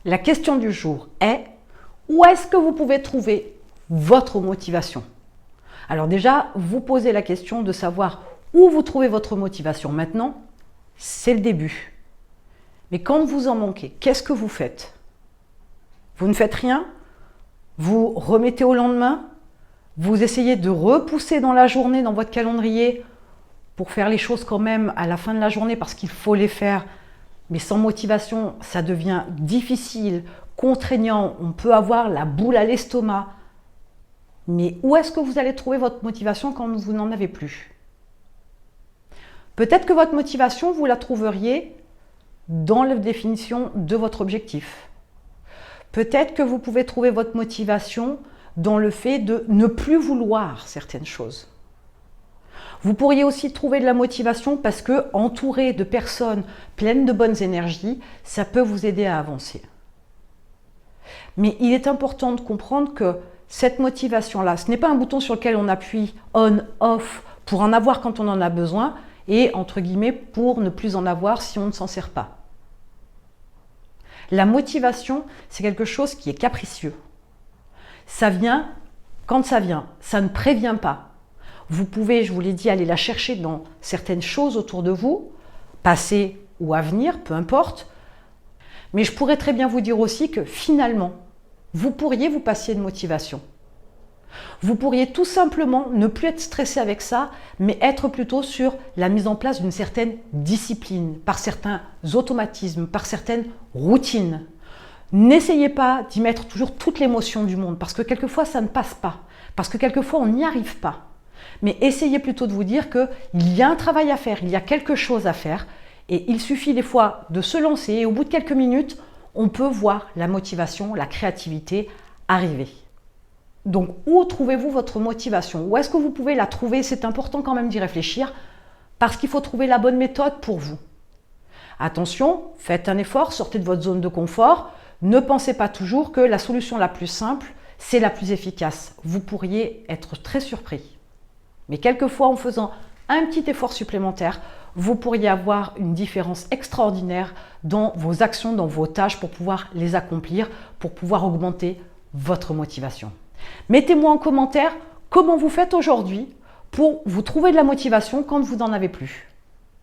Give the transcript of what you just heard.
La question du jour est: où est-ce que vous pouvez trouver votre motivation? Alors déjà, vous posez la question de savoir où vous trouvez votre motivation. Maintenant, c'est le début. Mais quand vous en manquez, qu'est-ce que vous faites? Vous ne faites rien? Vous remettez au lendemain? Vous essayez de repousser dans la journée, dans votre calendrier, pour faire les choses quand même à la fin de la journée parce qu'il faut les faire. Mais sans motivation, ça devient difficile, contraignant, on peut avoir la boule à l'estomac. Mais où est-ce que vous allez trouver votre motivation quand vous n'en avez plus? Peut-être que votre motivation, vous la trouveriez dans la définition de votre objectif. Peut-être que vous pouvez trouver votre motivation dans le fait de ne plus vouloir certaines choses. Vous pourriez aussi trouver de la motivation parce que, entouré de personnes pleines de bonnes énergies, ça peut vous aider à avancer. Mais il est important de comprendre que cette motivation-là, ce n'est pas un bouton sur lequel on appuie on, off pour en avoir quand on en a besoin et, entre guillemets, pour ne plus en avoir si on ne s'en sert pas. La motivation, c'est quelque chose qui est capricieux. Ça vient quand ça vient, ça ne prévient pas. Vous pouvez, je vous l'ai dit, aller la chercher dans certaines choses autour de vous, passé ou à venir, peu importe. Mais je pourrais très bien vous dire aussi que finalement, vous pourriez vous passer de motivation. Vous pourriez tout simplement ne plus être stressé avec ça, mais être plutôt sur la mise en place d'une certaine discipline, par certains automatismes, par certaines routines. N'essayez pas d'y mettre toujours toute l'émotion du monde, parce que quelquefois ça ne passe pas, parce que quelquefois on n'y arrive pas. Mais essayez plutôt de vous dire qu'il y a un travail à faire, il y a quelque chose à faire, et il suffit des fois de se lancer, et au bout de quelques minutes, on peut voir la motivation, la créativité arriver. Donc, où trouvez-vous votre motivation? Où est-ce que vous pouvez la trouver? C'est important quand même d'y réfléchir, parce qu'il faut trouver la bonne méthode pour vous. Attention, faites un effort, sortez de votre zone de confort. Ne pensez pas toujours que la solution la plus simple, c'est la plus efficace. Vous pourriez être très surpris. Mais quelquefois, en faisant un petit effort supplémentaire, vous pourriez avoir une différence extraordinaire dans vos actions, dans vos tâches pour pouvoir les accomplir, pour pouvoir augmenter votre motivation. Mettez-moi en commentaire comment vous faites aujourd'hui pour vous trouver de la motivation quand vous n'en avez plus.